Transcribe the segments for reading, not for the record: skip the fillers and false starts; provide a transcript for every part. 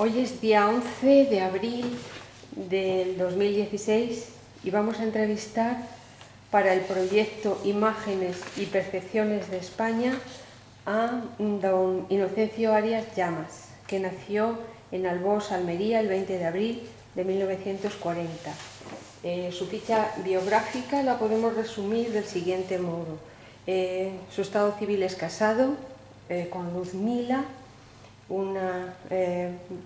Hoy es día 11 de abril del 2016 y vamos a entrevistar para el proyecto Imágenes y Percepciones de España a don Inocencio Arias Llamas, que nació en Albós, Almería, el 20 de abril de 1940. Su ficha biográfica la podemos resumir del siguiente modo. Su estado civil es casado con Luzmila, una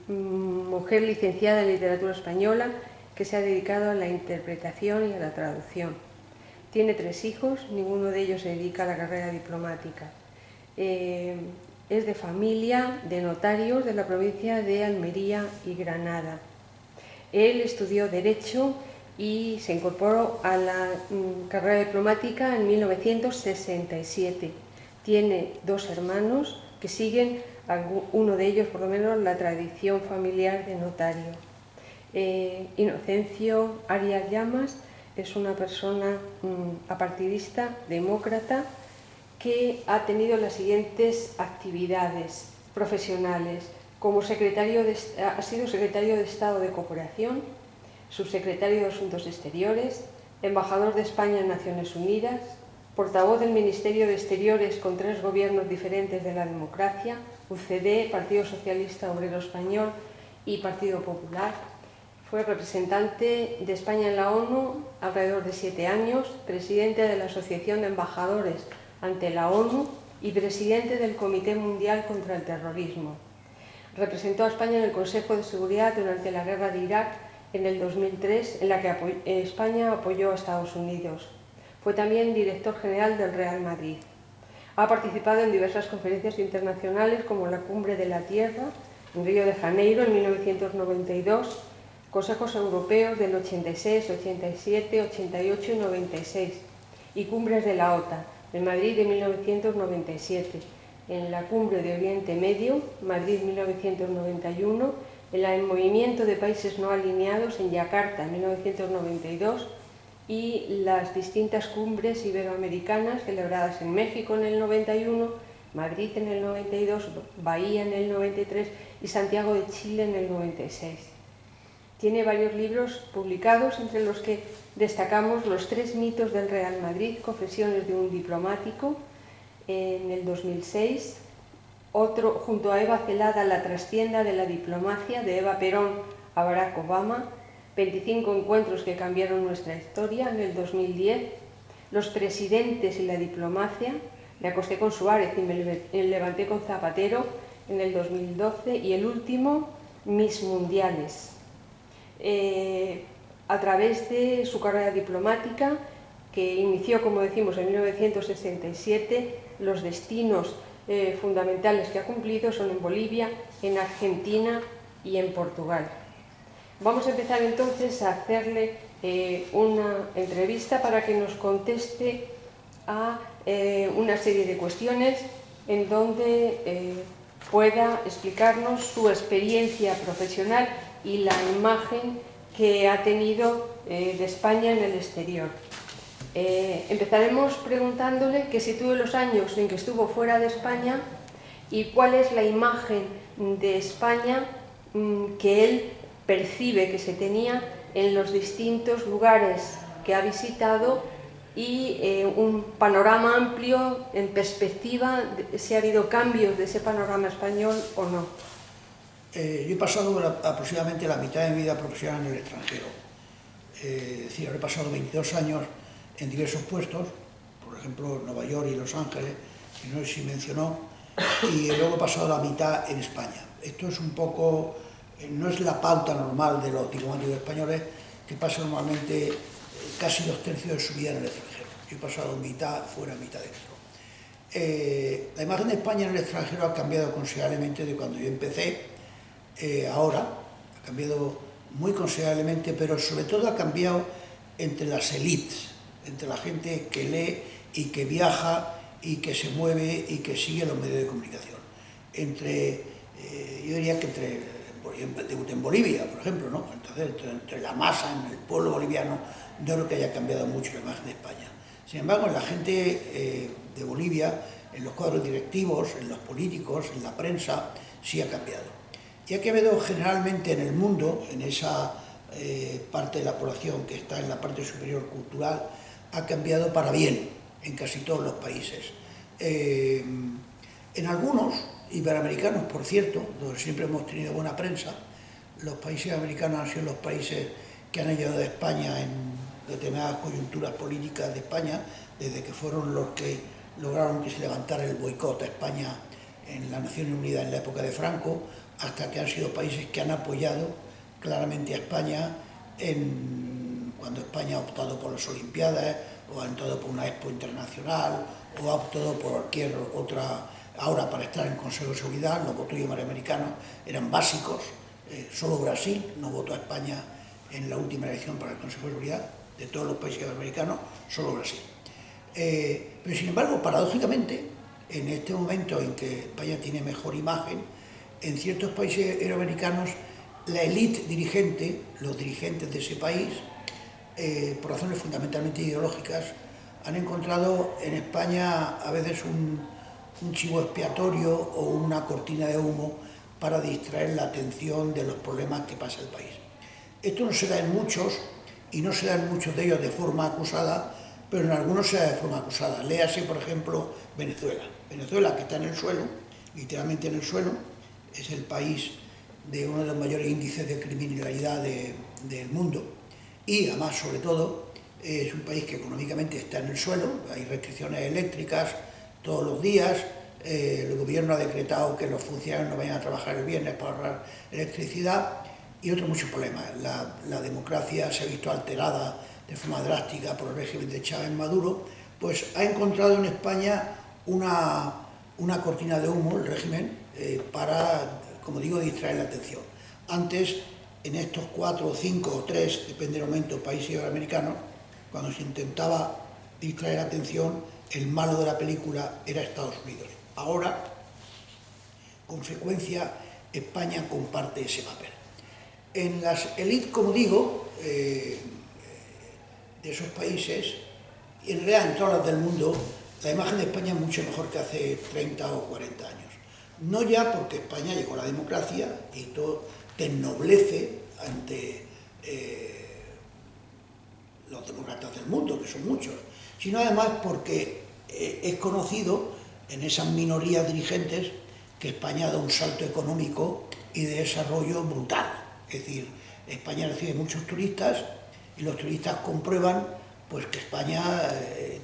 mujer licenciada en literatura española que se ha dedicado a la interpretación y a la traducción. Tiene 3 hijos, ninguno de ellos se dedica a la carrera diplomática. Es de familia de notarios de la provincia de Almería y Granada. Él estudió Derecho y se incorporó a la carrera diplomática en 1967. Tiene 2 hermanos que siguen, uno de ellos por lo menos, la tradición familiar de notario. Inocencio Arias Llamas es una persona apartidista, demócrata, que ha tenido las siguientes actividades profesionales. Ha sido secretario de Estado de Cooperación, subsecretario de Asuntos Exteriores, embajador de España en Naciones Unidas, portavoz del Ministerio de Exteriores con 3 gobiernos diferentes de la democracia, UCD, Partido Socialista Obrero Español y Partido Popular. Fue representante de España en la ONU alrededor de 7 años, presidente de la Asociación de Embajadores ante la ONU y presidente del Comité Mundial contra el Terrorismo. Representó a España en el Consejo de Seguridad durante la guerra de Irak en el 2003, en la que España apoyó a Estados Unidos. Fue también director general del Real Madrid. Ha participado en diversas conferencias internacionales como la Cumbre de la Tierra en Río de Janeiro en 1992, Consejos Europeos del 86, 87, 88 y 96 y Cumbres de la OTAN en Madrid de 1997, en la Cumbre de Oriente Medio, Madrid 1991, en el Movimiento de Países No Alineados en Yakarta en 1992 y las distintas cumbres iberoamericanas celebradas en México en el 91, Madrid en el 92, Bahía en el 93 y Santiago de Chile en el 96. Tiene varios libros publicados, entre los que destacamos Los 3 mitos del Real Madrid, Confesiones de un diplomático, en el 2006, otro junto a Eva Celada, La trastienda de la diplomacia, de Eva Perón a Barack Obama, 25 encuentros que cambiaron nuestra historia, en el 2010, Los presidentes y la diplomacia, Me acosté con Suárez y me levanté con Zapatero, en el 2012, y el último, Mis mundiales. A través de su carrera diplomática, que inició, como decimos, en 1967, los destinos fundamentales que ha cumplido son en Bolivia, en Argentina y en Portugal. Vamos a empezar entonces a hacerle una entrevista para que nos conteste a una serie de cuestiones en donde pueda explicarnos su experiencia profesional y la imagen que ha tenido de España en el exterior. Empezaremos preguntándole que sitúe los años en que estuvo fuera de España y cuál es la imagen de España que él percibe que se tenía en los distintos lugares que ha visitado y un panorama amplio en perspectiva, si ha habido cambios de ese panorama español o no. Yo he pasado aproximadamente la mitad de mi vida profesional en el extranjero. Es decir, habré pasado 22 años en diversos puestos, por ejemplo, Nueva York y Los Ángeles, que no sé si mencionó, y luego he pasado la mitad en España. Esto es un poco, no es la pauta normal de los diplomáticos españoles, que pasan normalmente casi 2/3 de su vida en el extranjero. Yo he pasado mitad fuera, mitad dentro. La imagen de España en el extranjero ha cambiado considerablemente de cuando yo empecé. Ahora ha cambiado muy considerablemente, pero sobre todo ha cambiado entre las élites, entre la gente que lee y que viaja y que se mueve y que sigue los medios de comunicación. Yo diría que debuté en Bolivia, por ejemplo, ¿no? Entonces, entre la masa, en el pueblo boliviano, no creo que haya cambiado mucho la imagen de España. Sin embargo, en la gente de Bolivia, en los cuadros directivos, en los políticos, en la prensa, sí ha cambiado. y ha cambiado generalmente en el mundo, en esa parte de la población que está en la parte superior cultural, ha cambiado para bien en casi todos los países. En algunos, iberoamericanos por cierto, donde siempre hemos tenido buena prensa, los países americanos han sido los países que han ayudado a España en determinadas coyunturas políticas de España, desde que fueron los que lograron que se levantara el boicot a España en las Naciones Unidas en la época de Franco, hasta que han sido países que han apoyado claramente a España cuando España ha optado por las Olimpiadas, o ha optado por una Expo internacional, o ha optado por cualquier otra. Ahora, para estar en el Consejo de Seguridad, los votos iberoamericanos eran básicos. Solo Brasil no votó a España en la última elección para el Consejo de Seguridad. De todos los países iberoamericanos, solo Brasil. Pero sin embargo, paradójicamente, en este momento en que España tiene mejor imagen, en ciertos países iberoamericanos la élite dirigente, los dirigentes de ese país, por razones fundamentalmente ideológicas, han encontrado en España a veces un chivo expiatorio o una cortina de humo para distraer la atención de los problemas que pasa el país. Esto no se da en muchos, y no se da en muchos de ellos de forma acusada, pero en algunos se da de forma acusada. Léase, por ejemplo, Venezuela. Venezuela, que está en el suelo, literalmente en el suelo, es el país de uno de los mayores índices de criminalidad del mundo, y además, sobre todo, es un país que económicamente está en el suelo, hay restricciones eléctricas todos los días, el gobierno ha decretado que los funcionarios no vayan a trabajar el viernes para ahorrar electricidad, y otros muchos problemas. La democracia se ha visto alterada de forma drástica por el régimen de Chávez Maduro, pues ha encontrado en España una cortina de humo, el régimen, para, como digo, distraer la atención. Antes, en estos 4 o 5 o 3, depende del momento, países iberoamericanos, cuando se intentaba distraer la atención, el malo de la película era Estados Unidos. Ahora, con frecuencia, España comparte ese papel. En las élites, como digo, de esos países, y en realidad en todas las del mundo, la imagen de España es mucho mejor que hace 30 o 40 años. No ya porque España llegó a la democracia y todo te ennoblece ante los demócratas del mundo, que son muchos, sino además porque es conocido en esas minorías dirigentes que España da un salto económico y de desarrollo brutal. Es decir, España recibe muchos turistas y los turistas comprueban pues, que España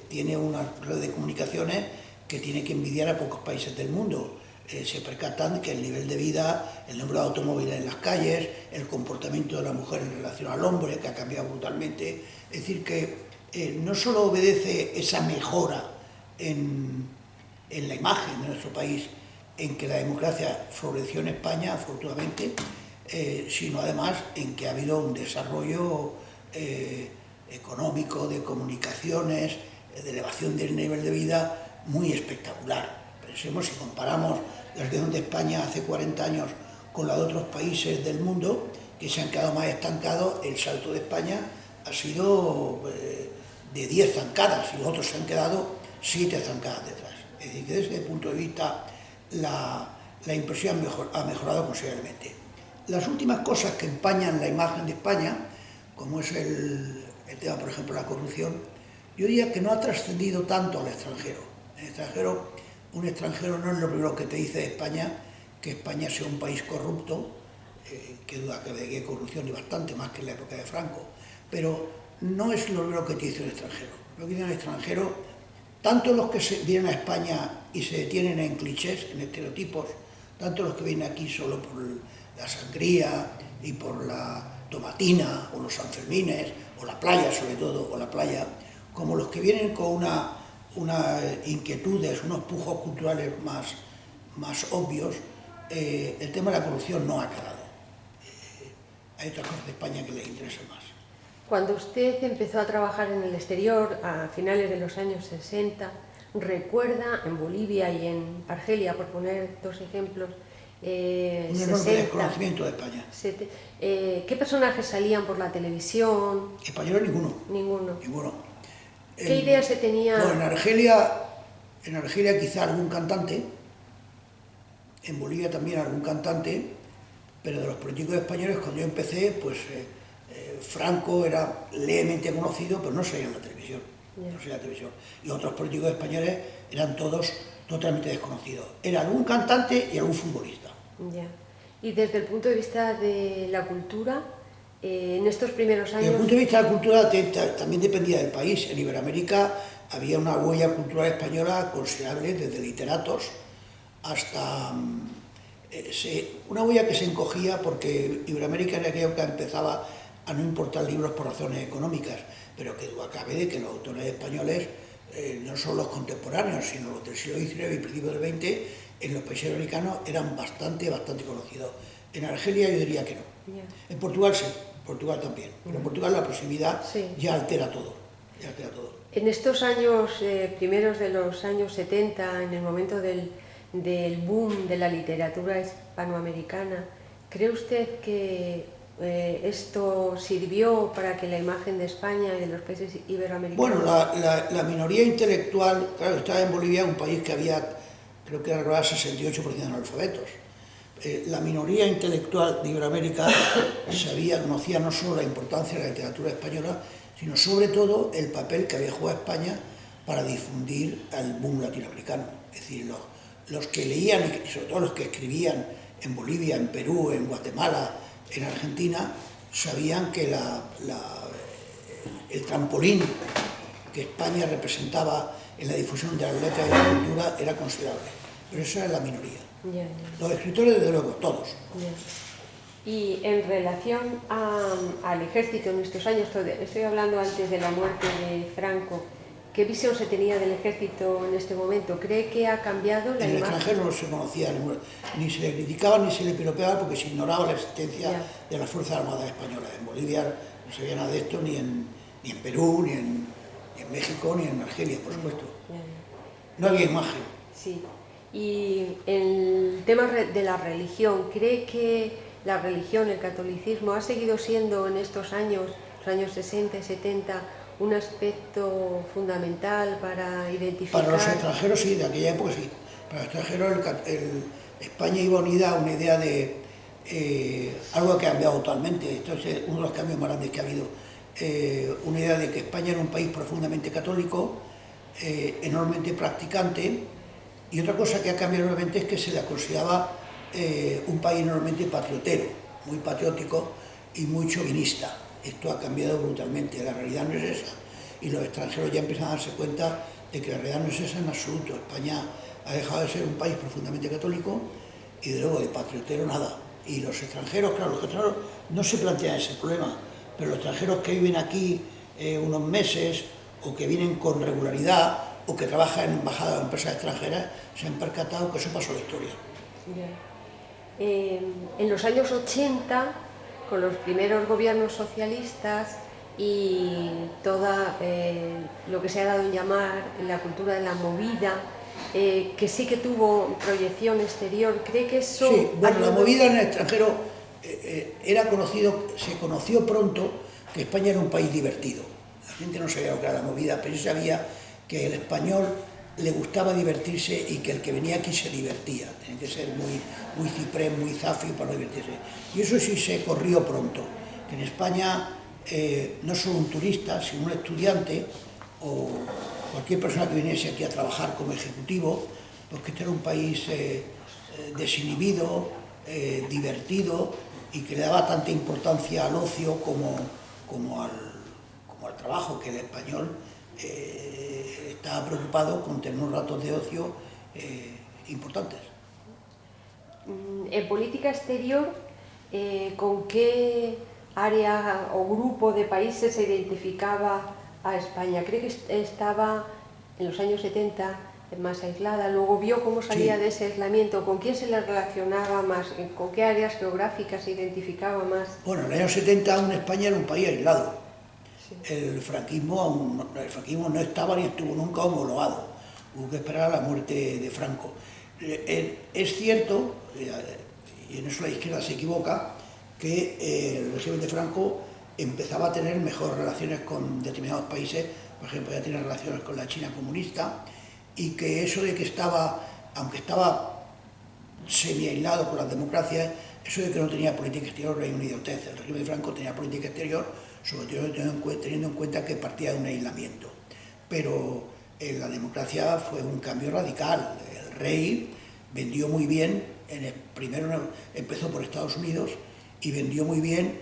tiene una red de comunicaciones que tiene que envidiar a pocos países del mundo. Se percatan que el nivel de vida, el número de automóviles en las calles, el comportamiento de la mujer en relación al hombre, que ha cambiado brutalmente. Es decir, que no solo obedece esa mejora en la imagen de nuestro país, en que la democracia floreció en España, afortunadamente, sino además en que ha habido un desarrollo económico, de comunicaciones, de elevación del nivel de vida muy espectacular. Pensemos, si comparamos la situación de España hace 40 años con la de otros países del mundo que se han quedado más estancados, el salto de España ha sido de 10 zancadas y los otros se han quedado 7 zancadas detrás. Es decir, que desde ese punto de vista la impresión ha mejorado considerablemente. Las últimas cosas que empañan la imagen de España, como es el tema, por ejemplo, de la corrupción, yo diría que no ha trascendido tanto al extranjero. En el extranjero, un extranjero no es lo primero que te dice de España, que España sea un país corrupto, que duda que hay corrupción y bastante más que en la época de Franco, pero no es lo primero que te dice el extranjero. Lo que dice el extranjero, tanto los que vienen a España y se detienen en clichés, en estereotipos, tanto los que vienen aquí solo por la sangría y por la tomatina o los sanfermines o la playa sobre todo, o la playa, como los que vienen con unas inquietudes, unos pujos culturales más obvios, el tema de la corrupción no ha acabado. Hay otras cosas de España que les interesan más. Cuando usted empezó a trabajar en el exterior a finales de los años 60, ¿recuerda en Bolivia y en Argelia, por poner 2 ejemplos, un enorme desconocimiento de España. ¿Qué personajes salían por la televisión? Españoles Ninguno. ¿Qué idea idea se tenía? Bueno, en Argelia quizá algún cantante, en Bolivia también algún cantante, pero de los políticos españoles, cuando yo empecé, pues Franco era levemente conocido, pero no salía en la televisión. No salía en la televisión. Y otros políticos españoles eran todos totalmente desconocidos. Era algún cantante y algún futbolista. Ya. Y desde el punto de vista de la cultura, en estos primeros años... Desde el punto de vista de la cultura también dependía del país. En Iberoamérica había una huella cultural española considerable, desde literatos hasta... una huella que se encogía porque Iberoamérica en aquella época empezaba a no importar libros por razones económicas, pero que duda cabe de que los autores españoles, no solo los contemporáneos, sino los del siglo XIX y principios del XX, en los países americanos eran bastante conocidos. En Argelia yo diría que no. En Portugal sí, Portugal también, pero en Portugal la proximidad ya altera todo. En estos años, primeros de los años 70, en el momento del boom de la literatura hispanoamericana, ¿cree usted que esto sirvió para que la imagen de España y de los países iberoamericanos... Bueno, la minoría intelectual, claro, estaba en Bolivia, un país que había, creo que era el 68% de analfabetos. La minoría intelectual de Iberoamérica conocía no solo la importancia de la literatura española, sino sobre todo el papel que había jugado España para difundir el boom latinoamericano. Es decir, los que leían y sobre todo los que escribían en Bolivia, en Perú, en Guatemala, en Argentina, sabían que el trampolín que España representaba en la difusión de las letras y de la cultura era considerable, pero esa era la minoría. Los escritores, desde luego, todos. Y en relación al ejército en estos años, estoy hablando antes de la muerte de Franco, ¿qué visión se tenía del ejército en este momento? ¿Cree que ha cambiado la imagen? En el extranjero no se conocía, ni se le criticaba ni se le piropeaba porque se ignoraba la existencia de las Fuerzas Armadas Españolas. En Bolivia no se veía nada de esto, ni en Perú, ni en México, ni en Argelia, por supuesto. No había imagen. Sí. Y el tema de la religión, ¿cree que la religión, el catolicismo, ha seguido siendo en estos años, los años 60 y 70, un aspecto fundamental para identificar? Para los extranjeros sí, de aquella época sí. Para los extranjeros España iba unida a una idea de algo que ha cambiado totalmente. Esto es uno de los cambios más grandes que ha habido. Una idea de que España era un país profundamente católico, enormemente practicante, y otra cosa que ha cambiado enormemente es que se la consideraba un país enormemente patriotero, muy patriótico y muy chauvinista. Esto ha cambiado brutalmente, la realidad no es esa, y los extranjeros ya empiezan a darse cuenta de que la realidad no es esa en absoluto. España ha dejado de ser un país profundamente católico y de luego de patriotero nada. Y los extranjeros, claro, los extranjeros no se plantean ese problema, pero los extranjeros que viven aquí unos meses o que vienen con regularidad o que trabajan en embajadas o empresas extranjeras se han percatado que eso pasó a la historia. En los años 80, con los primeros gobiernos socialistas y toda lo que se ha dado en llamar la cultura de la movida, que sí que tuvo proyección exterior, ¿cree que eso...? Sí, bueno, la movida en el extranjero se conoció pronto que España era un país divertido. La gente no sabía lo que era la movida, pero sí sabía que el español le gustaba divertirse y que el que venía aquí se divertía. Tenía que ser muy ciprés, muy zafio para divertirse. Y eso sí se corrió pronto, que en España no solo un turista, sino un estudiante o cualquier persona que viniese aquí a trabajar como ejecutivo, pues que este era un país desinhibido, divertido y que le daba tanta importancia al ocio como al trabajo, que el español estaba preocupado con tener unos ratos de ocio importantes. En política exterior, ¿con qué área o grupo de países se identificaba a España? ¿Cree que estaba en los años 70 más aislada? Luego vio cómo salía de ese aislamiento. ¿Con quién se le relacionaba más? ¿Con qué áreas geográficas se identificaba más? Bueno, en los años 70 aún España era un país aislado. El franquismo no estaba ni estuvo nunca homologado. Hubo que esperar a la muerte de Franco. Es cierto, y en eso la izquierda se equivoca, que el régimen de Franco empezaba a tener mejores relaciones con determinados países, por ejemplo, ya tiene relaciones con la China comunista, y que eso de que aunque estaba semi-aislado con las democracias, Eso de que no tenía política exterior era una idiotez. El régimen de Franco tenía política exterior, sobre todo teniendo en cuenta que partía de un aislamiento. Pero la democracia fue un cambio radical. El rey vendió muy bien, primero empezó por Estados Unidos y vendió muy bien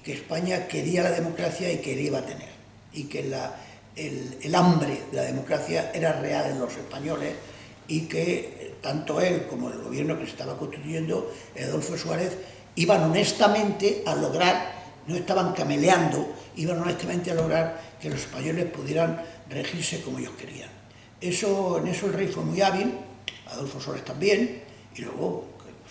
que España quería la democracia y que la iba a tener. Y que el hambre de la democracia era real en los españoles y que tanto él como el gobierno que se estaba constituyendo, Adolfo Suárez, iban honestamente a lograr, no estaban cameleando, iban honestamente a lograr que los españoles pudieran regirse como ellos querían. En eso el rey fue muy hábil, Adolfo Suárez también, y luego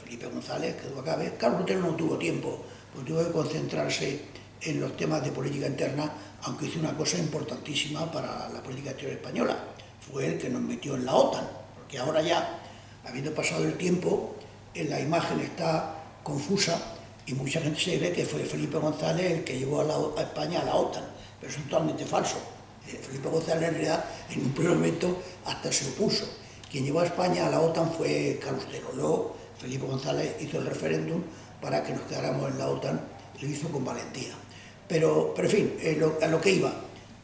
Felipe González, que duda cabe. Carlos Sotelo no tuvo tiempo, porque tuvo que concentrarse en los temas de política interna, aunque hizo una cosa importantísima para la política exterior española. Fue el que nos metió en la OTAN, porque ahora ya, habiendo pasado el tiempo, la imagen está confusa y mucha gente se cree que fue Felipe González el que llevó a España a la OTAN, pero eso es totalmente falso. Felipe González en realidad en un primer momento hasta se opuso. Quien llevó a España a la OTAN fue Carlos Sotelo. Luego Felipe González hizo el referéndum para que nos quedáramos en la OTAN y lo hizo con valentía. Pero en fin, a lo que iba,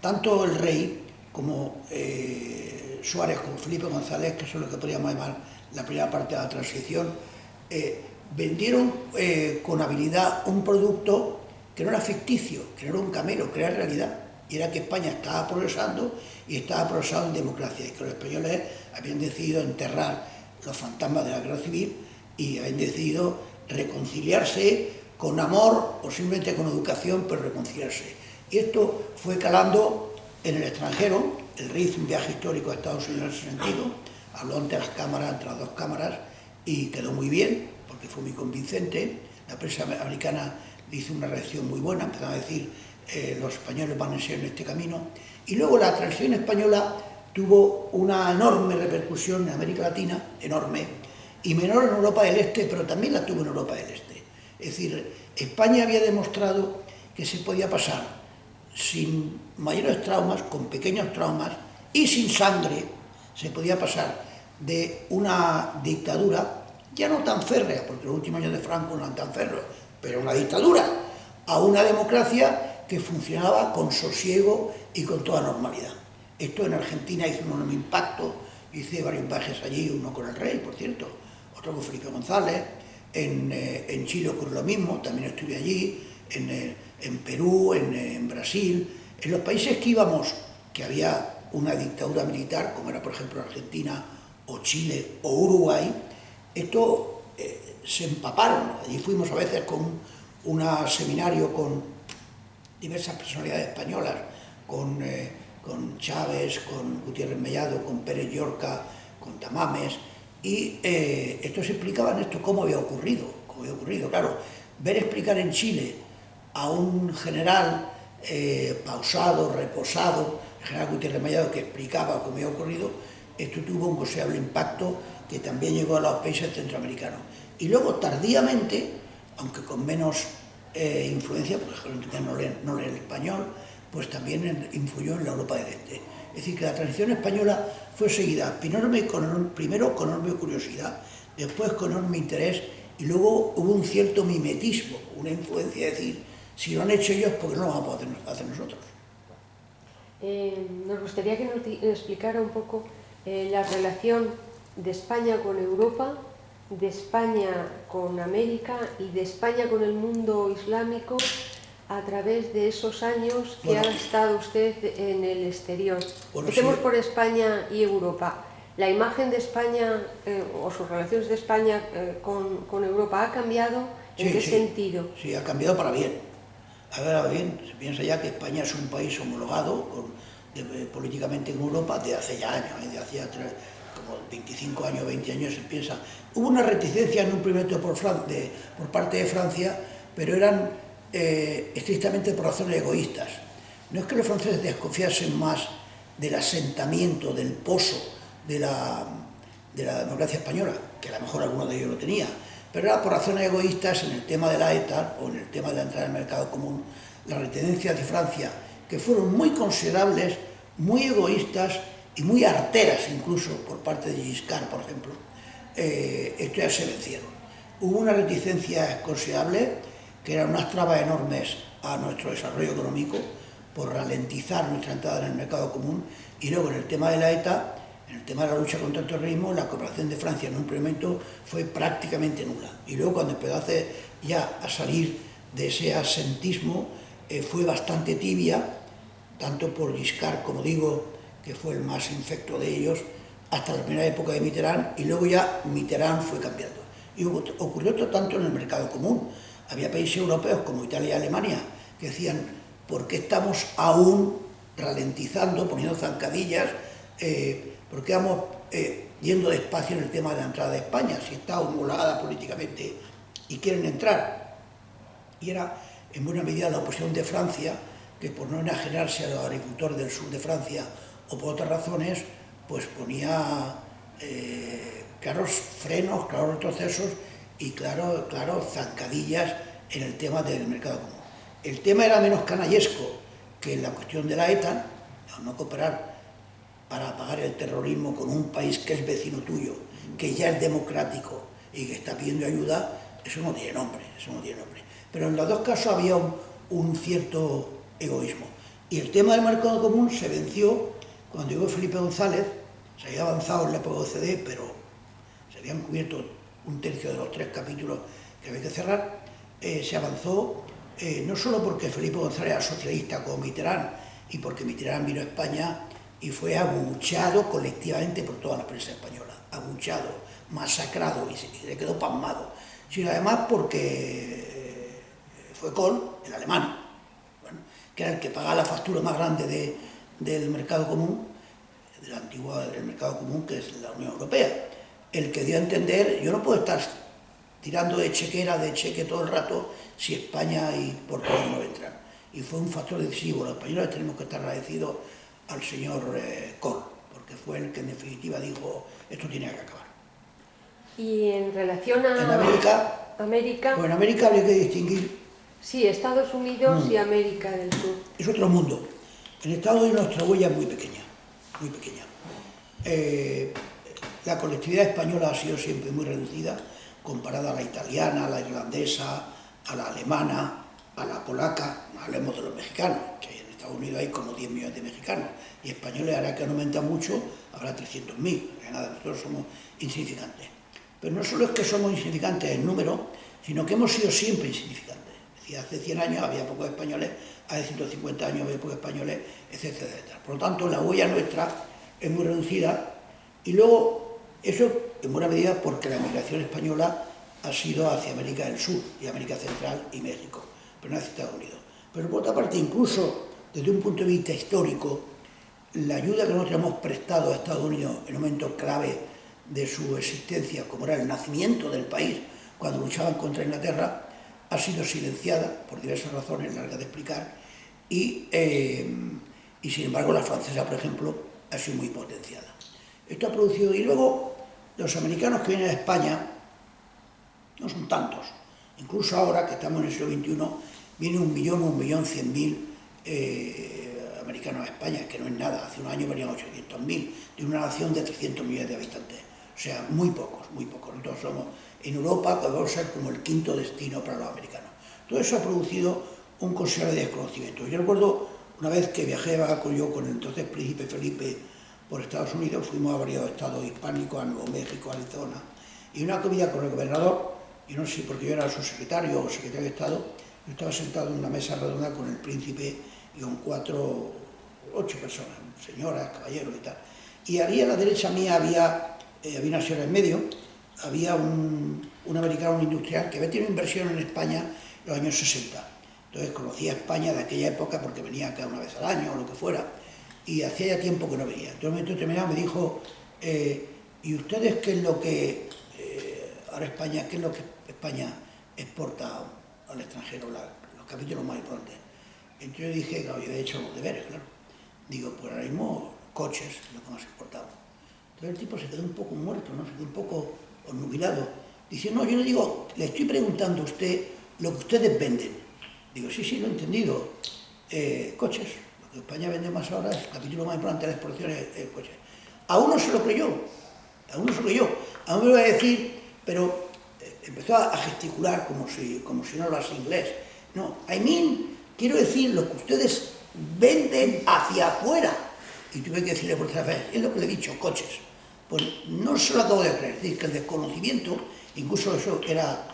tanto el rey como Suárez como Felipe González, que son lo que podríamos llamar la primera parte de la transición, vendieron con habilidad un producto que no era ficticio, que no era un camelo, que era realidad. Y era que España estaba progresando y estaba progresando en democracia, y que los españoles habían decidido enterrar los fantasmas de la guerra civil y habían decidido reconciliarse con amor o simplemente con educación, pero reconciliarse. Y esto fue calando en el extranjero. El rey hizo un viaje histórico a Estados Unidos en ese sentido, habló ante las cámaras, entre las dos cámaras, y quedó muy bien, porque fue muy convincente. La prensa americana le hizo una reacción muy buena, empezó a decir los españoles van a ser en este camino. Y luego la transición española tuvo una enorme repercusión en América Latina, enorme, y menor en Europa del Este, pero también la tuvo en Europa del Este. Es decir, España había demostrado que se podía pasar sin mayores traumas, con pequeños traumas y sin sangre, se podía pasar de una dictadura, ya no tan férrea, porque los últimos años de Franco no eran tan férreos, pero una dictadura, a una democracia que funcionaba con sosiego y con toda normalidad. Esto en Argentina hizo un enorme impacto, hice varios viajes allí, uno con el rey, por cierto, otro con Felipe González. En Chile ocurrió lo mismo, también estuve allí, en Perú, en Brasil, en los países que íbamos, que había una dictadura militar, como era por ejemplo Argentina o Chile o Uruguay, esto se empaparon. Allí fuimos a veces con un seminario con diversas personalidades españolas, con Chávez, con Gutiérrez Mellado, con Pérez Llorca, con Tamames, y estos explicaban esto, cómo había ocurrido. Claro, ver explicar en Chile a un general pausado, reposado, el general Gutiérrez Mellado, que explicaba cómo había ocurrido, esto tuvo un considerable impacto que también llegó a los países centroamericanos. Y luego, tardíamente, aunque con menos influencia, porque no leen el español, pues también influyó en la Europa del Este. Es decir, que la transición española fue seguida primero con enorme curiosidad, después con enorme interés, y luego hubo un cierto mimetismo, una influencia de decir, si lo han hecho ellos, ¿por qué no lo vamos a poder hacer nosotros? Nos gustaría que nos explicara un poco la relación de España con Europa, de España con América y de España con el mundo islámico a través de esos años que ha estado usted en el exterior. Empecemos por España y Europa. ¿La imagen de España o sus relaciones de España con Europa ha cambiado? ¿En qué sentido? Sí, ha cambiado para bien. Ahora bien, se piensa ya que España es un país homologado políticamente en Europa de hace ya años, de hace como 25 años, 20 años se piensa. Hubo una reticencia en un primer momento por parte de Francia, pero eran estrictamente por razones egoístas. No es que los franceses desconfiasen más del asentamiento, del pozo de la democracia española, que a lo mejor alguno de ellos lo tenía, pero era por razones egoístas en el tema de la ETA o en el tema de la entrada al mercado común. Las reticencias de Francia, que fueron muy considerables, muy egoístas y muy arteras incluso por parte de Giscard, por ejemplo, esto ya se vencieron. hubo una reticencia considerable, que eran unas trabas enormes a nuestro desarrollo económico, por ralentizar nuestra entrada en el mercado común, y luego en el tema de la ETA, en el tema de la lucha contra el terrorismo, la cooperación de Francia en un primer momento fue prácticamente nula. Y luego cuando empezó a salir de ese asentismo, fue bastante tibia, tanto por Giscard, como digo, que fue el más infecto de ellos, hasta la primera época de Mitterrand, y luego ya Mitterrand fue cambiando. Y ocurrió otro tanto en el mercado común. Había países europeos como Italia y Alemania que decían, ¿por qué estamos aún ralentizando, poniendo zancadillas? ¿Por qué vamos yendo despacio en el tema de la entrada de España, si está homologada políticamente y quieren entrar? Y era en buena medida la oposición de Francia, que por no enajenarse a los agricultores del sur de Francia o por otras razones, pues ponía claros frenos, claros retrocesos y claro, zancadillas en el tema del mercado común. El tema era menos canallesco que la cuestión de la ETA, no cooperar para apagar el terrorismo con un país que es vecino tuyo, que ya es democrático y que está pidiendo ayuda, eso no tiene nombre, Pero en los dos casos había un cierto egoísmo. Y el tema del mercado común se venció cuando llegó Felipe González. Se había avanzado en la época de OCDE, pero se habían cubierto un tercio de los 3 capítulos que había que cerrar. Se avanzó no solo porque Felipe González era socialista como Mitterrand, y porque Mitterrand vino a España y fue abuchado colectivamente por toda la prensa española, abuchado, masacrado, y se quedó pasmado, sino además porque fue Kohl, el alemán, bueno, que era el que pagaba la factura más grande del mercado común, del mercado común, que es la Unión Europea, el que dio a entender, yo no puedo estar tirando de cheque todo el rato si España y Portugal no entran. Y fue un factor decisivo. Los españoles tenemos que estar agradecidos al señor Kohl, porque fue el que en definitiva dijo, esto tiene que acabar. Y en relación a en América, pues en América habría que distinguir. Sí, Estados Unidos y América del Sur. Es otro mundo. En Estados Unidos nuestra huella es muy pequeña, muy pequeña. La colectividad española ha sido siempre muy reducida, comparada a la italiana, a la irlandesa, a la alemana, a la polaca. No hablemos de los mexicanos, que en Estados Unidos hay como 10 millones de mexicanos, y españoles, ahora que no aumenta mucho, habrá 300.000, nada, nosotros somos insignificantes. Pero no solo es que somos insignificantes en número, sino que hemos sido siempre insignificantes. Es decir, hace 100 años había pocos españoles, hace 150 años había pocos españoles, etcétera, etcétera. Por lo tanto, la huella nuestra es muy reducida, y luego eso en buena medida porque la migración española ha sido hacia América del Sur y América Central y México, pero no hacia Estados Unidos. Pero por otra parte, incluso desde un punto de vista histórico, la ayuda que nosotros hemos prestado a Estados Unidos en un momento clave de su existencia, como era el nacimiento del país, cuando luchaban contra Inglaterra, ha sido silenciada por diversas razones largas de explicar, y sin embargo la francesa, por ejemplo, ha sido muy potenciada. Esto ha producido, y luego los americanos que vienen a España no son tantos. Incluso ahora que estamos en el siglo XXI, viene 1.100.000 americanos a España, que no es nada. Hace un año venían 800.000, de una nación de 300 millones de habitantes. O sea, muy pocos, muy pocos. Nosotros somos, en Europa, podemos ser como el 5.º destino para los americanos. Todo eso ha producido un considerable desconocimiento. Yo recuerdo una vez que viajé con el entonces príncipe Felipe por Estados Unidos, fuimos a varios estados hispánicos, a Nuevo México, a Arizona, y una comida con el gobernador, y no sé si porque yo era su secretario o secretario de Estado, yo estaba sentado en una mesa redonda con el príncipe y con 8 personas, señoras, caballeros y tal. Y ahí a la derecha mía había una señora en medio, había un americano, un industrial, que había tenido inversión en España en los años 60. Entonces conocía España de aquella época porque venía acá una vez al año o lo que fuera, y hacía ya tiempo que no venía. Entonces, en un momento determinado me dijo, ¿y ustedes qué es lo que ahora España, qué es lo que España exporta al extranjero, los capítulos más importantes? Entonces yo dije, claro, yo he hecho los deberes, claro. Digo, pues ahora mismo coches, lo que más exportamos. Entonces el tipo se quedó un poco muerto, ¿no? Se quedó un poco obnubilado. Dice, no, yo le digo, le estoy preguntando a usted lo que ustedes venden. Digo, sí, lo he entendido. Coches. Lo que España vende más ahora, el capítulo más importante de la exportación es coches. A uno se lo creyó. A uno me va a decir, pero empezó a gesticular como si no hablase inglés. No, I mean, quiero decir lo que ustedes venden hacia afuera. Y tuve que decirle por tercera vez, es lo que le he dicho, coches. Pues no se lo acabo de creer, es decir, que el desconocimiento, incluso eso era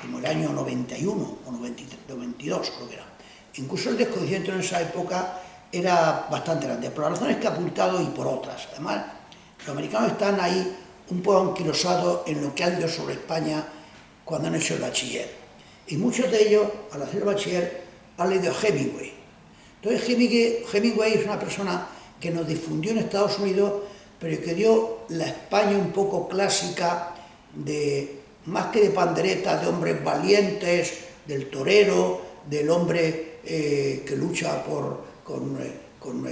como el año 91 o 92 creo que era, incluso el desconocimiento en esa época era bastante grande, por las razones que he apuntado y por otras. Además, los americanos están ahí un poco anquilosados en lo que han leído sobre España cuando han hecho el bachiller. Y muchos de ellos, al hacer el bachiller, han leído Hemingway. Entonces Hemingway es una persona que nos difundió en Estados Unidos, pero que dio la España un poco clásica, más que de pandereta, de hombres valientes, del torero, del hombre que lucha con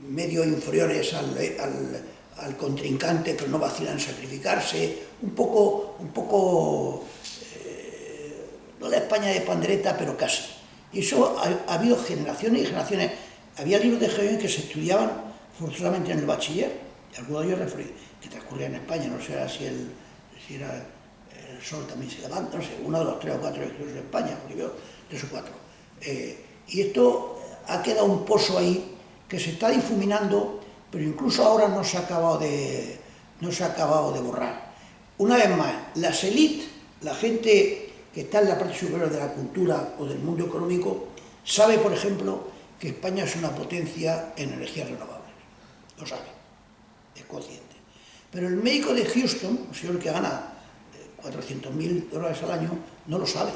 medios inferiores al contrincante, pero no vacila en sacrificarse, un poco no la España de pandereta, pero casi. Y eso ha habido generaciones y generaciones. Había libros de Hemingway que se estudiaban forzosamente en el bachiller, y algunos de ellos que transcurrían en España, no sé si era el sol también se levanta, no sé, uno de los 3 o 4 escritos de España, porque veo 3 o 4. Y esto ha quedado un pozo ahí que se está difuminando, pero incluso ahora no se ha acabado de borrar. Una vez más, las élites, la gente que está en la parte superior de la cultura o del mundo económico, sabe, por ejemplo, que España es una potencia en energías renovables. Lo sabe, es consciente. Pero el médico de Houston, un señor que gana $400.000 al año, no lo sabe.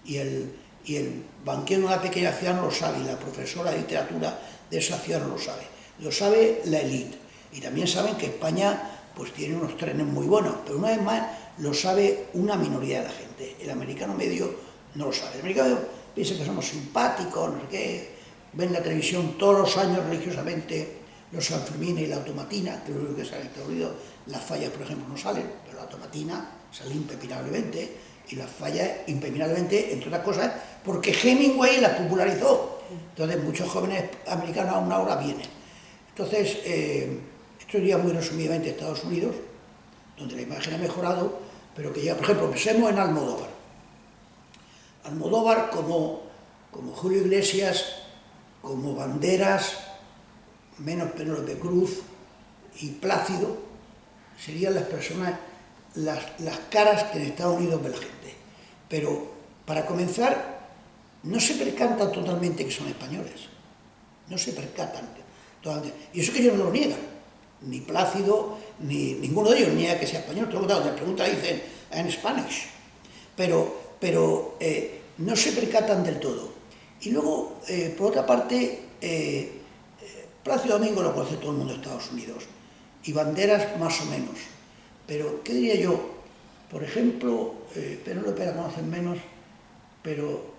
Y el banquero de una pequeña ciudad no lo sabe, y la profesora de literatura de esa ciudad no lo sabe. Lo sabe la élite. Y también saben que España pues tiene unos trenes muy buenos, pero una vez más lo sabe una minoría de la gente. El americano medio no lo sabe. El americano piensa que somos simpáticos, no sé qué, ven la televisión todos los años religiosamente los Sanfermines y la automatina, que es lo único que sale en Estados Unidos. Las fallas, por ejemplo, no salen, pero la automatina sale impepinablemente, y las fallas impepinablemente, entre otras cosas, porque Hemingway las popularizó. Entonces muchos jóvenes americanos aún ahora vienen. Entonces, esto iría muy resumidamente a Estados Unidos, donde la imagen ha mejorado, pero que llega, por ejemplo, pensemos en Almodóvar. Almodóvar como Julio Iglesias, como Banderas, menos Penélope Cruz y Plácido, serían las personas, las caras que en Estados Unidos ve la gente. Pero, para comenzar, no se percatan totalmente que son españoles. No se percatan totalmente. Y eso que ellos no lo niegan. Ni Plácido, ni ninguno de ellos niega que sea español. Todo lo que les pregunta dicen en Spanish. Pero no se percatan del todo. Y luego, por otra parte, Plácido Domingo lo conoce todo el mundo de Estados Unidos. Y Banderas más o menos. Pero, ¿qué diría yo? Por ejemplo, Penélope la conocen menos, pero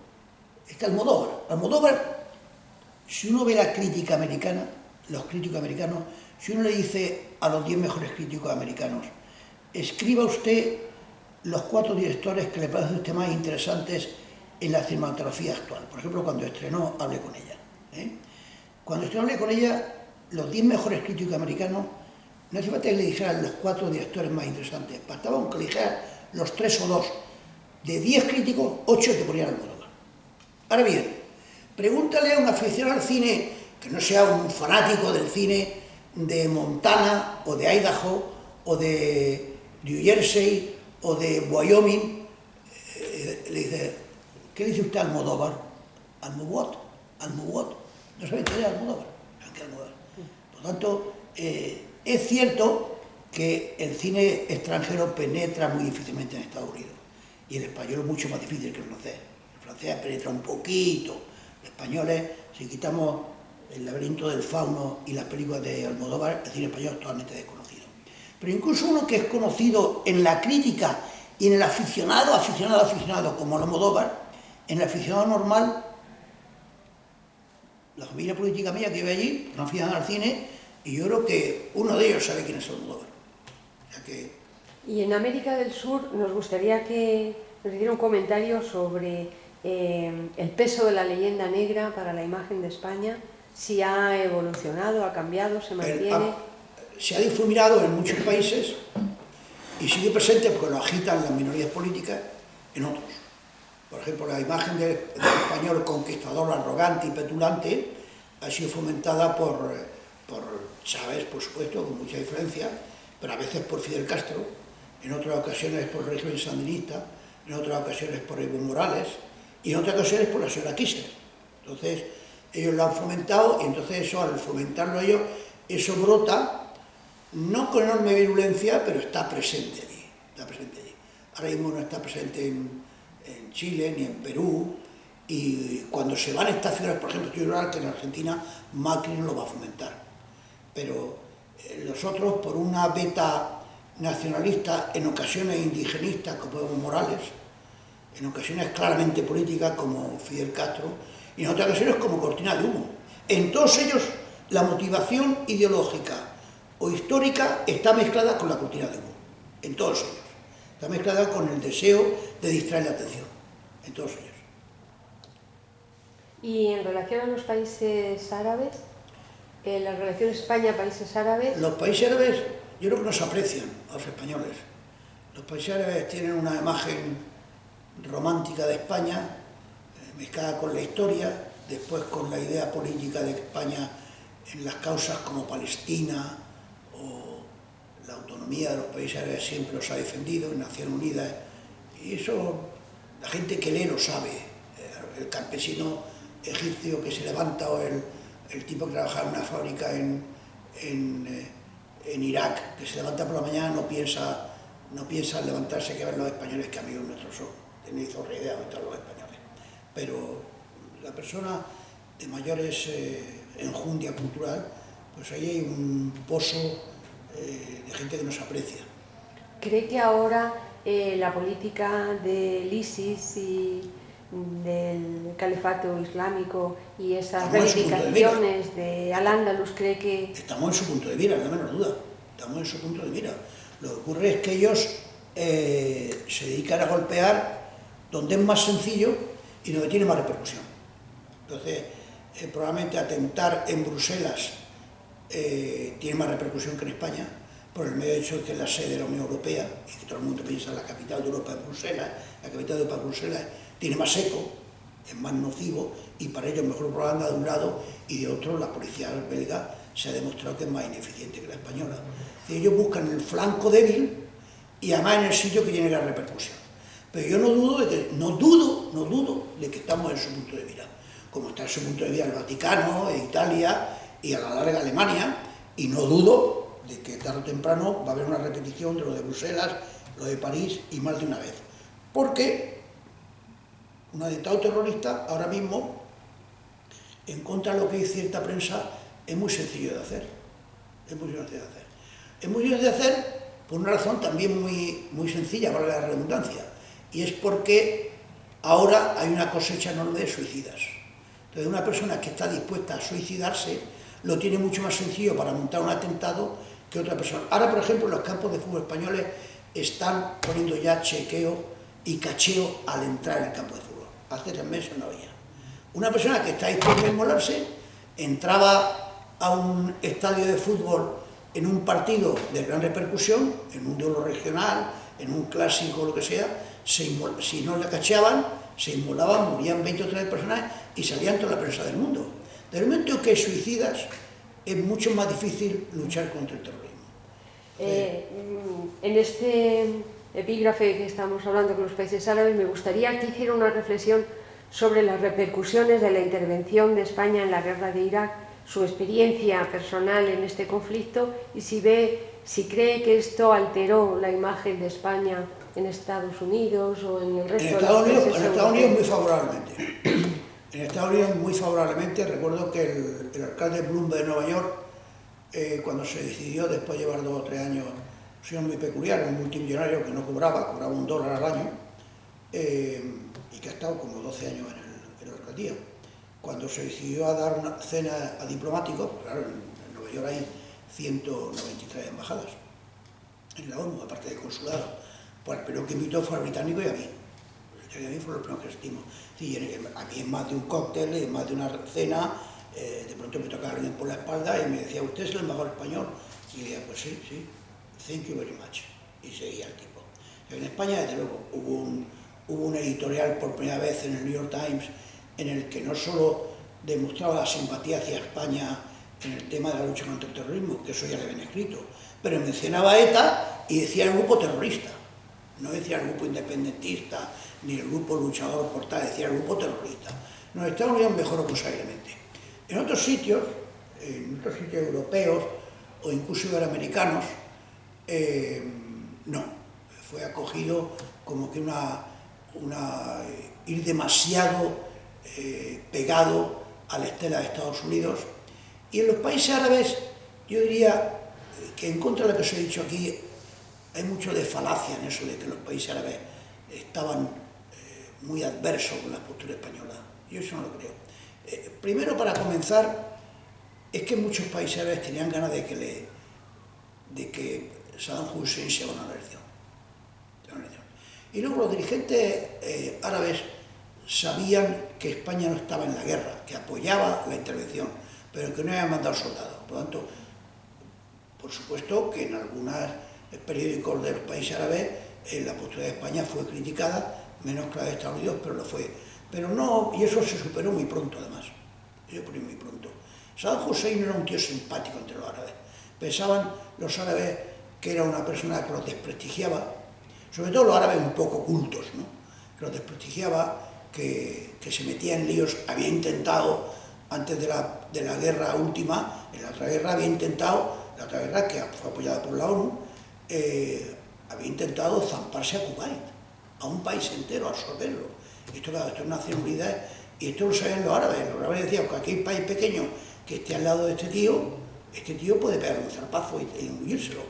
está Almodóvar. Almodóvar, si uno ve la crítica americana, los críticos americanos, si uno le dice a los 10 mejores críticos americanos, escriba usted los 4 directores que le parecen a usted más interesantes en la cinematografía actual. Por ejemplo, cuando estrenó Hable con ella. Cuando estrenó Hable con ella, los 10 mejores críticos americanos, no hace falta que le dijeran los 4 directores más interesantes, bastaba con que le dijeran los 3 o 2. De 10 críticos, 8 te ponían Almodóvar. Ahora bien, pregúntale a un aficionado al cine, que no sea un fanático del cine de Montana, o de Idaho, o de New Jersey, o de Wyoming, le dice, ¿qué dice usted Almodóvar? ¿Almodóvar? No saben qué es Almodóvar. Por lo tanto, es cierto que el cine extranjero penetra muy difícilmente en Estados Unidos, y el español es mucho más difícil que el francés. El francés penetra un poquito. Los españoles, si quitamos El laberinto del fauno y las películas de Almodóvar, el cine español es totalmente desconocido. Pero incluso uno que es conocido en la crítica y en el aficionado, como Almodóvar, en el aficionado normal, la familia política mía que vive allí, no aficionan al cine, y yo creo que uno de ellos sabe quién es Almodóvar. O sea que... Y en América del Sur nos gustaría que nos hiciera un comentario sobre el peso de la leyenda negra para la imagen de España, si ha evolucionado, ha cambiado, se mantiene. Se ha difuminado en muchos países, y sigue presente porque lo agitan las minorías políticas en otros. Por ejemplo, la imagen del español conquistador, arrogante y petulante ha sido fomentada por Chávez, por supuesto, con mucha diferencia, pero a veces por Fidel Castro, en otras ocasiones por el régimen sandinista, en otras ocasiones por Evo Morales y en otras ocasiones por la señora Kirchner. Entonces, ellos lo han fomentado y entonces eso, al fomentarlo ellos, eso brota, no con enorme virulencia, pero está presente allí. Está presente allí. Ahora mismo no está presente en Chile ni en Perú, y cuando se van estas figuras, por ejemplo, estoy seguro que en Argentina Macri no lo va a fomentar, pero los otros, por una beta nacionalista, en ocasiones indigenista, como Evo Morales, en ocasiones claramente política, como Fidel Castro, y en otras ocasiones como cortina de humo. En todos ellos, la motivación ideológica o histórica está mezclada con la cortina de humo, en todos ellos. Está mezclada con el deseo de distraer la atención, en todos ellos. Y en relación a los países árabes, las relaciones España-países árabes... Los países árabes, yo creo que nos aprecian a los españoles. Los países árabes tienen una imagen romántica de España, mezclada con la historia, después con la idea política de España en las causas como Palestina o la autonomía de los países árabes siempre los ha defendido en Naciones Unidas, y eso la gente que lee lo sabe. El campesino egipcio que se levanta o el tipo que trabaja en una fábrica en Irak, que se levanta por la mañana, no piensa en levantarse que ver los españoles que amigos nuestros son. Tenéis otra idea de estar los españoles. Pero la persona de mayores enjundia cultural, pues ahí hay un pozo de gente que nos aprecia. ¿Cree que ahora la política del ISIS y del califato islámico y esas reivindicaciones de Al-Ándalus, cree que...? Estamos en su punto de mira, no menos duda. Estamos en su punto de mira. Lo que ocurre es que ellos se dedican a golpear donde es más sencillo y donde tiene más repercusión. Entonces, probablemente atentar en Bruselas tiene más repercusión que en España, por el medio hecho de que es la sede de la Unión Europea, y que todo el mundo piensa en la capital de Europa es Bruselas, la capital de Europa es Bruselas, tiene más eco, es más nocivo, y para ello mejor propaganda de un lado, y de otro la policía belga se ha demostrado que es más ineficiente que la española. Y ellos buscan el flanco débil, y además en el sitio que tiene gran repercusión. Pero yo no dudo de que estamos en su punto de mira, como está en su punto de mira el Vaticano, Italia y a la larga Alemania, y no dudo de que tarde o temprano va a haber una repetición de lo de Bruselas, lo de París y más de una vez. Porque un atentado terrorista ahora mismo, en contra de lo que dice cierta prensa, es muy sencillo de hacer. Es muy sencillo de hacer. Es muy sencillo de hacer por una razón también muy sencilla, para la redundancia, y es porque ahora hay una cosecha enorme de suicidas. Entonces, una persona que está dispuesta a suicidarse lo tiene mucho más sencillo para montar un atentado que otra persona. Ahora, por ejemplo, los campos de fútbol españoles están poniendo ya chequeo y cacheo al entrar en el campo de fútbol. Hace 3 meses no había. Una persona que está dispuesta a inmolarse entraba a un estadio de fútbol en un partido de gran repercusión, en un duelo regional, en un clásico o lo que sea, si no le cacheaban, se inmolaban, morían 20 o 30 personas y salían toda la prensa del mundo. Del momento que suicidas, es mucho más difícil luchar contra el terrorismo. En este epígrafe que estamos hablando con los países árabes, me gustaría que hiciera una reflexión sobre las repercusiones de la intervención de España en la guerra de Irak, su experiencia personal en este conflicto y si cree que esto alteró la imagen de España en Estados Unidos o en el resto de los países europeos. En Estados Unidos muy favorablemente. En Estados Unidos muy favorablemente. Recuerdo que el alcalde Bloom de Nueva York, cuando se decidió, después de llevar 2 o 3 años, un señor muy peculiar, un multimillonario que no cobraba $1 al año, y que ha estado como 12 años en la alcaldía. Cuando se decidió a dar una cena a diplomáticos, claro, en Nueva York hay 193 embajadas en la ONU, aparte de consulado, pues el primero que invitó fue al británico y a mí. Y a mí fue lo primero que asistimos. Sí, aquí es más de un cóctel, es más de una cena, de pronto me tocaba alguien por la espalda y me decía, ¿usted es el embajador español? Y yo decía, pues sí, thank you very much. y seguía el tipo. En España, desde luego, hubo un editorial por primera vez en el New York Times en el que no solo demostraba la simpatía hacia España en el tema de la lucha contra el terrorismo, que eso ya le habían escrito, pero mencionaba a ETA y decía el grupo terrorista. No decía el grupo independentista, ni el grupo luchador por tal, decía el grupo terrorista. No, en Estados Unidos mejoró considerablemente. En otros sitios europeos o incluso iberoamericanos, no. Fue acogido como que ir demasiado pegado a la estela de Estados Unidos. Y en los países árabes, yo diría que en contra de lo que os he dicho aquí, hay mucho de falacia en eso de que los países árabes estaban muy adversos con la postura española. Yo eso no lo creo. Primero, para comenzar, es que muchos países árabes tenían ganas de que Saddam Hussein se haga una elección. Y luego los dirigentes árabes sabían que España no estaba en la guerra, que apoyaba la intervención, pero que no había mandado soldados. Por lo tanto, por supuesto que en algunos periódicos de los países árabes la postura de España fue criticada, menos que la de Estados Unidos, pero lo fue. Pero no, y eso se superó muy pronto además. Muy pronto. Saddam Hussein era un tío simpático entre los árabes. Pensaban los árabes que era una persona que los desprestigiaba, sobre todo los árabes un poco cultos, ¿no? Que los desprestigiaba, que se metía en líos. Había intentado, antes de la guerra última, en la otra guerra había intentado, la otra guerra que fue apoyada por la ONU, había intentado zamparse a Kuwait, a un país entero, absorberlo. Esto es Naciones Unidas, y esto lo sabían los árabes. Los árabes decían que aquí hay un país pequeño que esté al lado de este tío puede pegarle un zarpazo y engullérselo.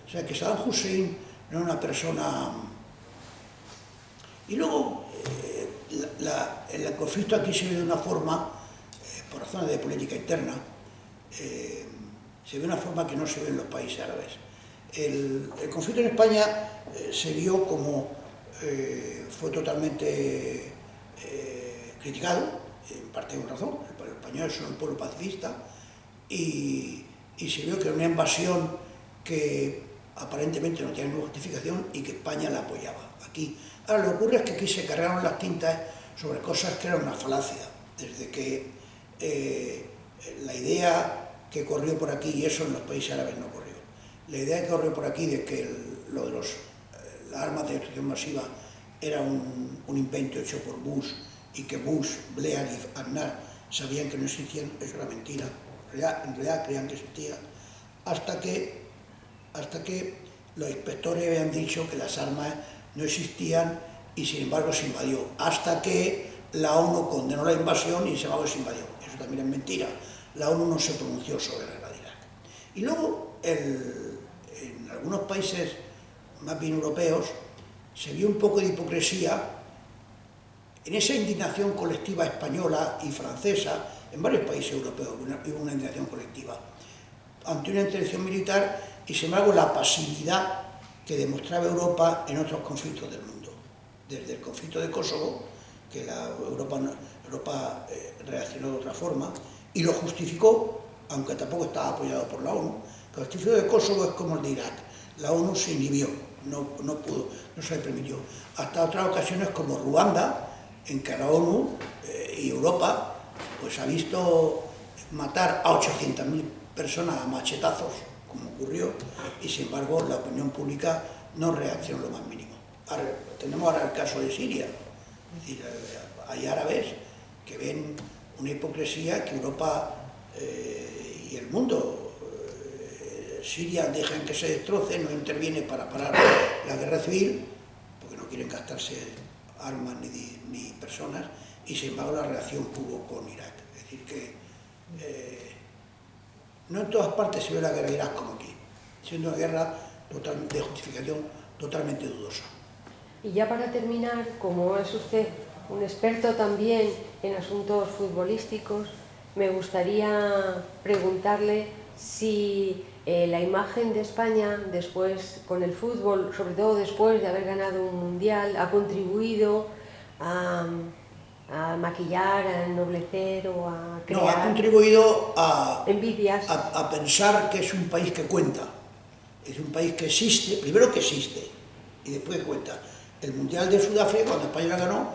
O sea, que Saddam Hussein no era una persona... Y luego, el conflicto aquí se ve de una forma, por razones de política interna, se ve de una forma que no se ve en los países árabes. El conflicto en España se vio como fue totalmente criticado, en parte con razón. Los españoles son un pueblo pacifista, y se vio que era una invasión que aparentemente no tenía ninguna justificación y que España la apoyaba. Aquí. Ahora, lo que ocurre es que aquí se cargaron las tintas sobre cosas que eran una falacia, desde que la idea que corrió por aquí, y eso en los países árabes no corrió, la idea que corrió por aquí de que lo de las armas de destrucción masiva era un invento hecho por Bush, y que Bush, Blair y Aznar sabían que no existían, eso era mentira. En realidad creían que existía, hasta que los inspectores habían dicho que las armas no existían y sin embargo se invadió, hasta que la ONU condenó la invasión y sin embargo se invadió. Eso también es mentira. La ONU no se pronunció sobre la guerra de Irak. Y luego, en algunos países más bien europeos, se vio un poco de hipocresía en esa indignación colectiva española y francesa. En varios países europeos hubo una indignación colectiva ante una intervención militar, y sin embargo la pasividad que demostraba Europa en otros conflictos del mundo. Desde el conflicto de Kosovo, que Europa reaccionó de otra forma y lo justificó, aunque tampoco estaba apoyado por la ONU. El conflicto de Kosovo es como el de Irak. La ONU se inhibió, no pudo, no se le permitió. Hasta otras ocasiones como Ruanda, en que la ONU y Europa pues ha visto matar a 800.000 personas a machetazos, como ocurrió, y sin embargo la opinión pública no reaccionó lo más mínimo. Ahora, tenemos ahora el caso de Siria. Es decir, hay árabes que ven una hipocresía que Europa y el mundo, Siria, dejan que se destroce, no interviene para parar la guerra civil, porque no quieren gastarse armas ni personas, y sin embargo la reacción que hubo con Irak. Es decir, que no en todas partes se ve la guerra de Irak como aquí, siendo una guerra de justificación totalmente dudosa. Y ya para terminar, como es usted un experto también en asuntos futbolísticos, me gustaría preguntarle si la imagen de España después con el fútbol, sobre todo después de haber ganado un mundial, ha contribuido a maquillar, a ennoblecer o a crear... No, ha contribuido envidias. a pensar que es un país que cuenta. Es un país que existe, primero que existe, y después que cuenta. El Mundial de Sudáfrica, cuando España la ganó,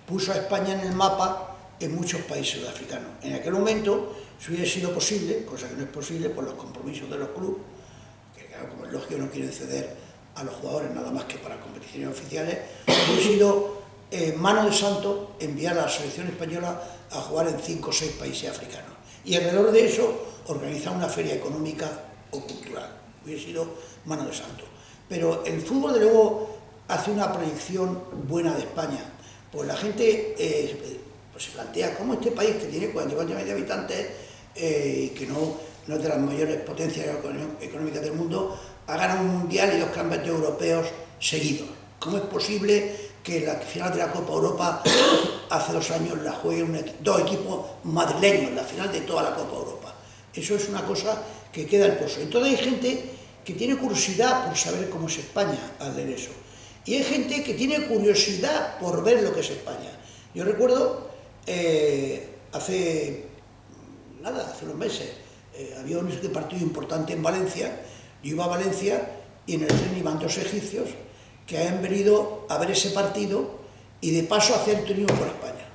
puso a España en el mapa en muchos países sudafricanos. En aquel momento, si hubiera sido posible, cosa que no es posible por los compromisos de los clubes, que claro, como es lógico, no quieren ceder a los jugadores nada más que para competiciones oficiales, hubiera sido mano de santo enviar a la selección española a jugar en 5 o 6 países africanos. Y alrededor de eso, organizar una feria económica o cultural. Hubiera sido mano de santo. Pero el fútbol, de luego, hace una proyección buena de España. Pues la gente pues se plantea cómo este país, que tiene 44 millones de habitantes y que no es de las mayores potencias económicas del mundo, ha ganado un mundial y 2 campeonatos europeos seguidos. ¿Cómo es posible que la final de la Copa Europa hace 2 años la jueguen 2 equipos madrileños, la final de toda la Copa Europa? Eso es una cosa que queda en pozo. Entonces hay gente que tiene curiosidad por saber cómo es España al leer eso. Y hay gente que tiene curiosidad por ver lo que es España. Yo recuerdo, hace unos meses, había un partido importante en Valencia. Yo iba a Valencia y en el tren iban 2 egipcios que habían venido a ver ese partido y de paso a hacer turismo por España.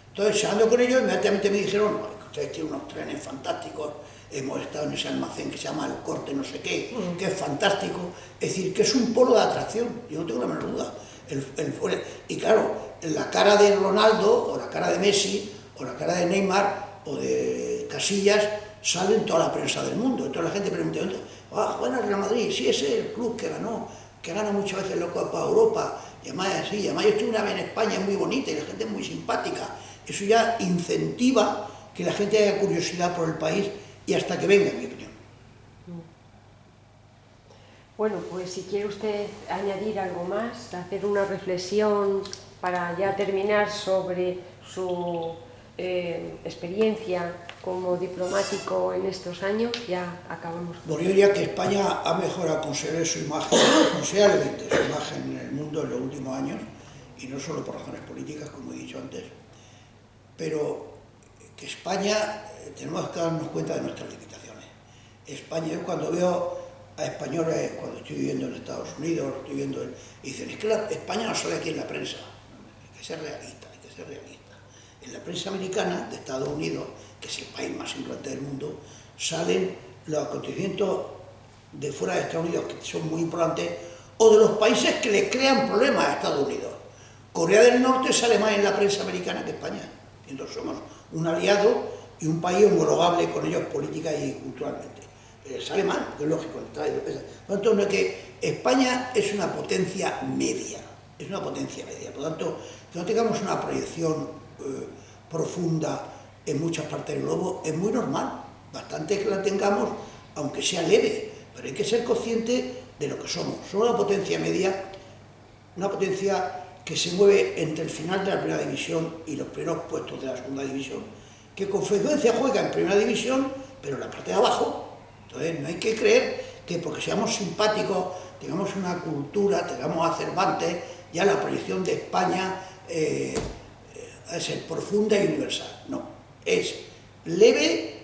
Entonces, hablando con ellos, inmediatamente me dijeron: no, ustedes tienen unos trenes fantásticos, hemos estado en ese almacén que se llama El Corte no sé qué, que es fantástico, es decir, que es un polo de atracción, yo no tengo la menor duda. Y claro, la cara de Ronaldo, o la cara de Messi, o la cara de Neymar, o de Casillas, sale en toda la prensa del mundo. Entonces la gente pregunta: bueno, el Real Madrid, sí, ese es el club que gana muchas veces la Copa Europa, y además así, además yo estuve una vez en España, es muy bonita y la gente es muy simpática. Eso ya incentiva que la gente haya curiosidad por el país y hasta que venga, en mi opinión. Bueno, pues si quiere usted añadir algo más, hacer una reflexión para ya terminar sobre su experiencia como diplomático en estos años, ya acabamos. Bueno, yo diría que España ha mejorado considerablemente su imagen en el mundo en los últimos años, y no solo por razones políticas, como he dicho antes, pero que España, tenemos que darnos cuenta de nuestras limitaciones. España, yo cuando veo a españoles, cuando estoy viviendo en Estados Unidos, y dicen: es que España no sale aquí en la prensa. Hay que ser realista, hay que ser realista. En la prensa americana de Estados Unidos, que es el país más importante del mundo, salen los acontecimientos de fuera de Estados Unidos, que son muy importantes, o de los países que les crean problemas a Estados Unidos. Corea del Norte sale más en la prensa americana que España. Entonces somos un aliado y un país homologable con ellos política y culturalmente. Sale mal, porque es lógico. Por lo tanto, no es que España es una potencia media, por lo tanto, que no tengamos una proyección profunda en muchas partes del globo es muy normal, bastante que la tengamos, aunque sea leve, pero hay que ser consciente de lo que somos. Somos una potencia media, una potencia que se mueve entre el final de la primera división y los primeros puestos de la segunda división, que con frecuencia juega en primera división, pero en la parte de abajo. Entonces no hay que creer que porque seamos simpáticos, tengamos una cultura, tengamos a Cervantes, ya la proyección de España ha de ser profunda y universal. No, es leve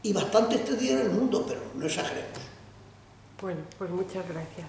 y bastante extendida en el mundo, pero no exageremos. Bueno, pues muchas gracias.